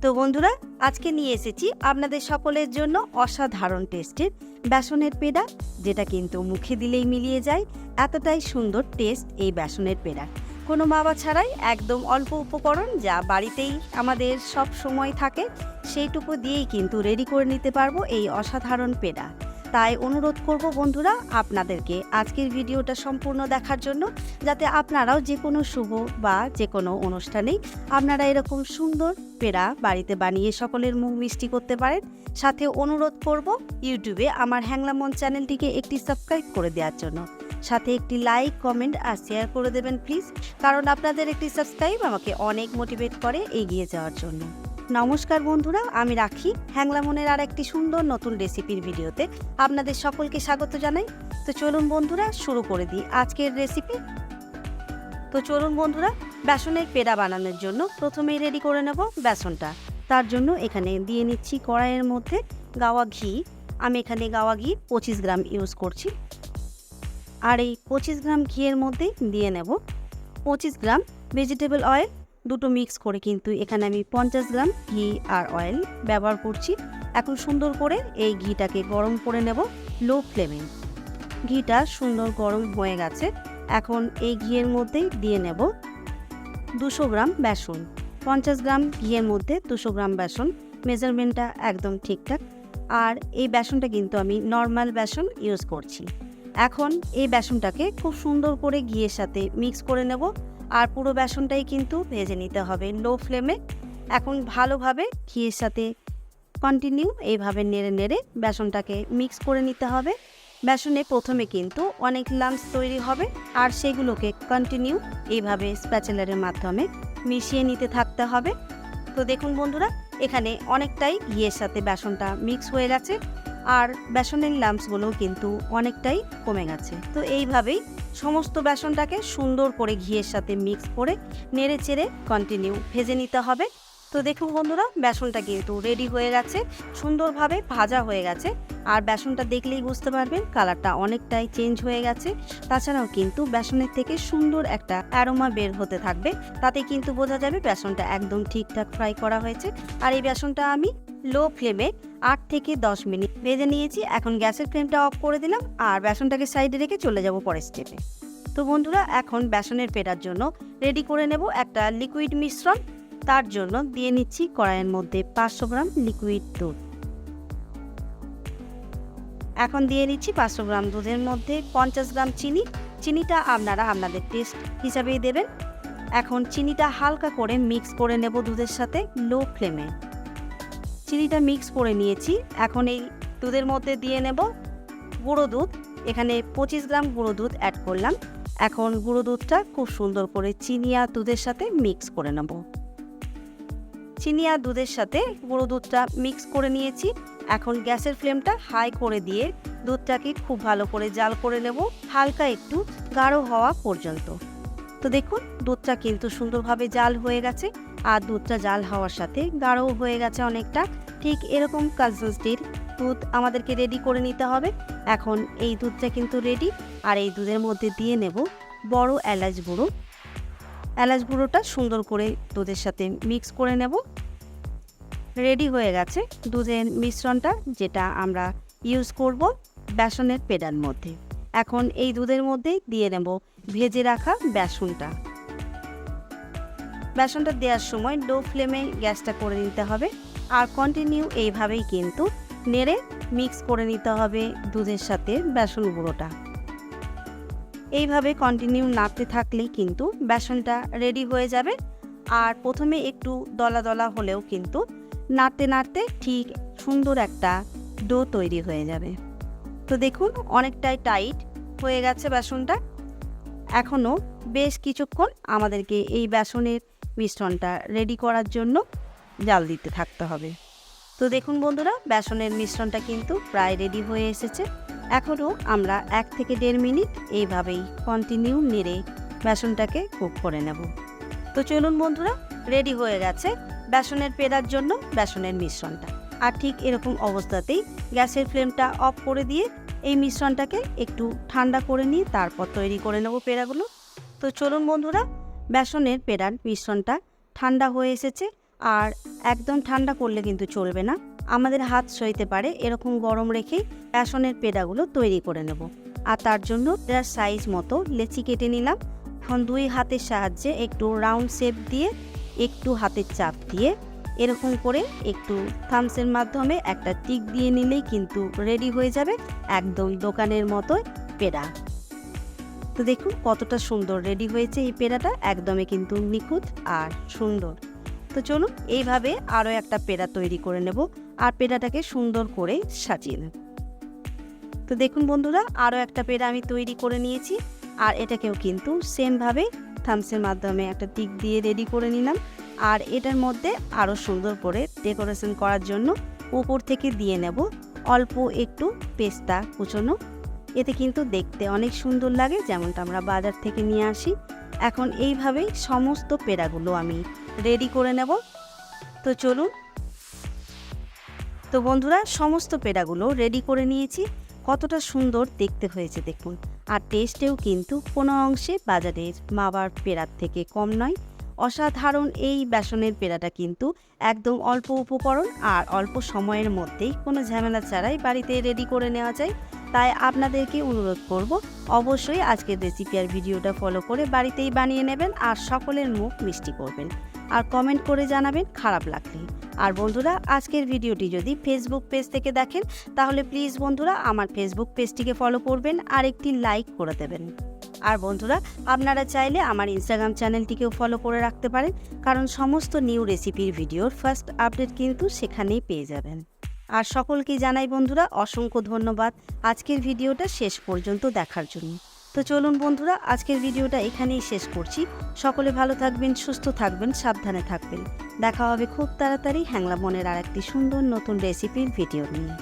তো বন্ধুরা, আজকে নিয়ে এসেছি আপনাদের সকলের জন্য অসাধারণ টেস্টের বেসনের পেড়া, যেটা কিন্তু মুখে দিলেই মিলিয়ে যায়। এতটাই সুন্দর টেস্ট এই বেসনের পেড়া। কোনো মাবা ছাড়াই একদম অল্প উপকরণ, যা বাড়িতেই আমাদের সব সময় থাকে, সেইটুকু দিয়েই কিন্তু রেডি করে নিতে পারবো এই অসাধারণ পেড়া। তাই অনুরোধ করব বন্ধুরা আপনাদেরকে আজকের ভিডিওটা সম্পূর্ণ দেখার জন্য, যাতে আপনারাও যে কোনো শুভ বা যে কোনো অনুষ্ঠানেই আপনারা এরকম সুন্দর পেড়া বাড়িতে বানিয়ে সকলের মুখ মিষ্টি করতে পারেন। সাথে অনুরোধ করব ইউটিউবে আমার হ্যাংলা মন চ্যানেলটিকে একটি সাবস্ক্রাইব করে দেওয়ার জন্য, সাথে একটি লাইক, কমেন্ট আর শেয়ার করে দেবেন প্লিজ, কারণ আপনাদের একটি সাবস্ক্রাইব আমাকে অনেক মোটিভেট করে এগিয়ে যাওয়ার জন্য। নমস্কার বন্ধুরা, আমি রাখি হ্যাংলা মনের আর একটি সুন্দর নতুন রেসিপির ভিডিওতে আপনাদের সকলকে স্বাগত জানাই। তো চলুন বন্ধুরা শুরু করে দিই আজকের রেসিপি। তো চলুন বন্ধুরা, বেসনের পেড়া বানানোর জন্য প্রথমেই রেডি করে নেব বেসনটা। তার জন্য এখানে দিয়ে নিচ্ছি কড়াইয়ের মধ্যে গাওয়া ঘি। আমি এখানে গাওয়া ঘি 25 গ্রাম ইউজ করছি। আর এই 25 গ্রাম ঘিয়ের মধ্যে দিয়ে নেব 25 গ্রাম ভেজিটেবল অয়েল। দুটো মিক্স করে কিন্তু এখানে আমি 50 গ্রাম ঘি আর অয়েল ব্যবহার করছি। এখন সুন্দর করে এই ঘিটাকে গরম করে নেব লো ফ্লেমে। ঘিটা সুন্দর গরম হয়ে গেছে। এখন এই ঘিয়ের মধ্যে দিয়ে নেব 200 গ্রাম বেসন। 50 গ্রাম ঘিয়ের মধ্যে 200 গ্রাম বেসন, মেজারমেন্টটা একদম ঠিকঠাক। আর এই বেসনটা কিন্তু আমি নর্মাল বেসন ইউজ করছি। এখন এই বেসনটাকে খুব সুন্দর করে ঘিয়ের সাথে মিক্স করে নেব। আর পুরো বেসনটাই কিন্তু ভেজে নিতে হবে লো ফ্লেমে। এখন ভালোভাবে ঘিয়ের সাথে কন্টিনিউ এইভাবে নেড়ে নেড়ে বেসনটাকে মিক্স করে নিতে হবে। বেসনে প্রথমে কিন্তু অনেক লাম্পস তৈরি হবে, আর সেগুলোকে কন্টিনিউ এইভাবে স্প্যাচুলারের মাধ্যমে মিশিয়ে নিতে থাকতে হবে। তো দেখুন বন্ধুরা, এখানে অনেকটাই ঘিয়ের সাথে বেসনটা মিক্স হয়ে গেছে, আর বেসনের লাম্পসগুলোও কিন্তু অনেকটাই কমে গেছে। তো এইভাবেই সমস্ত বেসনটাকে সুন্দর করে ঘিয়ের সাথে মিক্স করে নেড়ে চেড়ে কন্টিনিউ ভেজে নিতে হবে। তো দেখুন বন্ধুরা, বেসনটা কিন্তু রেডি হয়ে গেছে, সুন্দরভাবে ভাজা হয়ে গেছে। আর বেসনটা দেখলেই বুঝতে পারবেন কালারটা অনেকটাই চেঞ্জ হয়ে গেছে। তাছাড়াও কিন্তু বেসনের থেকে সুন্দর একটা অ্যারোমা বের হতে থাকবে, তাতে কিন্তু বোঝা যাবে বেসনটা একদম ঠিকঠাক ফ্রাই করা হয়েছে। আর এই বেসনটা আমি লো ফ্লেমে 8 থেকে 10 মিনিট ভেজে নিয়েছি। এখন গ্যাসের ফ্লেমটা অফ করে দিলাম, আর বেসনটাকে সাইডে রেখে চলে যাব পরের স্টেপে। তো বন্ধুরা, এখন বেসনের পেড়ার জন্য রেডি করে নেব একটা লিকুইড মিশ্রণ। তার জন্য দিয়ে নিচ্ছি কড়াইয়ের মধ্যে 500 গ্রাম লিকুইড দুধ। এখন দিয়ে নিচ্ছি 500 গ্রাম দুধের মধ্যে 50 গ্রাম চিনি। চিনিটা আপনারা আপনাদের টেস্ট হিসাবেই দেবেন। এখন চিনিটা হালকা করে মিক্স করে নেব দুধের সাথে লো ফ্লেমে। চিনিটা মিক্স করে নিয়েছি। এখন এই দুধের মধ্যে দিয়ে নেব গুঁড়ো দুধ। এখানে 25 গ্রাম গুঁড়ো দুধ অ্যাড করলাম। এখন গুঁড়ো দুধটা খুব সুন্দর করে চিনি আর দুধের সাথে মিক্স করে নেব। চিনি আর দুধের সাথে গুঁড়ো দুধটা মিক্স করে নিয়েছি। এখন গ্যাসের ফ্লেমটা হাই করে দিয়ে দুধটাকে খুব ভালো করে জাল করে নেব, হালকা একটু গাঢ় হওয়া পর্যন্ত। তো দেখুন, দুধটা কিন্তু সুন্দরভাবে জাল হয়ে গেছে, আর দুধটা জাল হওয়ার সাথে গাঢ় হয়ে গেছে অনেকটা। ঠিক এরকম কনসিস্টেন্সির দুধ আমাদেরকে রেডি করে নিতে হবে। এখন এই দুধটা কিন্তু রেডি। আর এই দুধের মধ্যে দিয়ে নেব বড় এলাচ গুঁড়ো। এলাচ গুঁড়োটা সুন্দর করে দুধের সাথে মিক্স করে নেব। রেডি হয়ে গেছে দুধের মিশ্রণটা, যেটা আমরা ইউজ করব বেসনের পেড়ার মধ্যে। এখন এই দুধের মধ্যে দিয়ে নেব ভেজে রাখা বেসনটা। বেসনটা দেওয়ার সময় লো ফ্লেমে গ্যাসটা করে নিতে হবে, আর কন্টিনিউ এইভাবেই কিন্তু নেড়ে মিক্স করে নিতে হবে দুধের সাথে বেসন গুঁড়োটা। এইভাবে কন্টিনিউ নাড়তে থাকলেই কিন্তু বেসনটা রেডি হয়ে যাবে। আর প্রথমে একটু দলা দলা হলেও কিন্তু নাড়তে নাড়তে ঠিক সুন্দর একটা ডো তৈরি হয়ে যাবে। তো দেখুন, অনেকটাই টাইট হয়ে গেছে বেসনটা। এখনও বেশ কিছুক্ষণ আমাদেরকে এই বেসনের মিশ্রণটা রেডি করার জন্য জাল দিতে থাকতে হবে। তো দেখুন বন্ধুরা, বেসনের মিশ্রণটা কিন্তু প্রায় রেডি হয়ে এসেছে। এখনও আমরা 1 থেকে 1.5 মিনিট এইভাবেই কন্টিনিউ নেড়ে বেসনটাকে কুক করে নেব। তো চলুন বন্ধুরা, রেডি হয়ে গেছে বেসনের পেড়ার জন্য বেসনের মিশ্রণটা। আর ঠিক এরকম অবস্থাতেই গ্যাসের ফ্লেমটা অফ করে দিয়ে এই মিশ্রণটাকে একটু ঠান্ডা করে নিয়ে তারপর তৈরি করে নেব পেড়াগুলো। তো চলুন বন্ধুরা, বেসনের পেড়ার মিশ্রণটা ঠান্ডা হয়ে এসেছে, আর একদম ঠান্ডা করলে কিন্তু চলবে না, আমাদের হাত সইতে পারে এরকম গরম রেখেই বেসনের পেড়াগুলো তৈরি করে নেব। আর তার জন্য এটার সাইজ মতো লেচি কেটে নিলাম। এখন 2 হাতের সাহায্যে একটু রাউন্ড শেপ দিয়ে একটু হাতের চাপ দিয়ে এরকম করে একটু থামসের মাধ্যমে একটা টিক দিয়ে নিলেই কিন্তু রেডি হয়ে যাবে একদম দোকানের মতো পেড়া। তো দেখুন কতটা সুন্দর রেডি হয়েছে এই পেড়াটা, একদমই কিন্তু নিখুঁত আর সুন্দর। তো চলুন এইভাবে আরও একটা পেড়া তৈরি করে নেব আর পেড়াটাকে সুন্দর করে সাজিয়ে নেব। তো দেখুন বন্ধুরা, আরও একটা পেড়া আমি তৈরি করে নিয়েছি আর এটাকেও কিন্তু সেমভাবে থামসের মাধ্যমে একটা টিক দিয়ে রেডি করে নিলাম। আর এটার মধ্যে আরও সুন্দর করে ডেকোরেশন করার জন্য উপর থেকে দিয়ে নেব অল্প একটু পেস্তা কুচোনো। এতে কিন্তু দেখতে অনেক সুন্দর লাগে, যেমনটা আমরা বাজার থেকে নিয়ে আসি। এখন এইভাবেই সমস্ত পেড়াগুলো আমি রেডি করে নেব। তো চলুন। তো বন্ধুরা, সমস্ত পেড়াগুলো রেডি করে নিয়েছি। কতটা সুন্দর দেখতে হয়েছে দেখুন, আর টেস্টেও কিন্তু কোনো অংশে বাজারের মাবার পেড়ার থেকে কম নয়। অসাধারণ এই বেসনের পেড়াটা কিন্তু একদম অল্প উপকরণ আর অল্প সময়ের মধ্যেই কোনো ঝামেলা ছাড়াই বাড়িতে রেডি করে নেওয়া যায়। তাই আপনাদেরকে অনুরোধ করব, অবশ্যই আজকের রেসিপি আর ভিডিওটা ফলো করে বাড়িতেই বানিয়ে নেবেন আর সকলের মুখ মিষ্টি করবেন আর কমেন্ট করে জানাবেন খারাপ লাগলে। আর বন্ধুরা, আজকের ভিডিওটি যদি ফেসবুক পেজ থেকে দেখেন তাহলে প্লিজ বন্ধুরা আমার ফেসবুক পেজটিকে ফলো করবেন আর একটি লাইক করে দেবেন। আর বন্ধুরা, আপনারা চাইলে আমার ইনস্টাগ্রাম চ্যানেলটিকেও ফলো করে রাখতে পারেন, কারণ সমস্ত নিউ রেসিপির ভিডিওর ফার্স্ট আপডেট কিন্তু সেখানেই পেয়ে যাবেন। আর সকলকে জানাই বন্ধুরা অসংখ্য ধন্যবাদ আজকের ভিডিওটা শেষ পর্যন্ত দেখার জন্য। তো চলুন বন্ধুরা, আজকের ভিডিওটা এখানেই শেষ করছি। সকলে ভালো থাকবেন, সুস্থ থাকবেন, সাবধানে থাকবেন। দেখা হবে খুব তাড়াতাড়ি হ্যাংলা মনের আর একটি সুন্দর নতুন রেসিপির ভিডিও নিয়ে।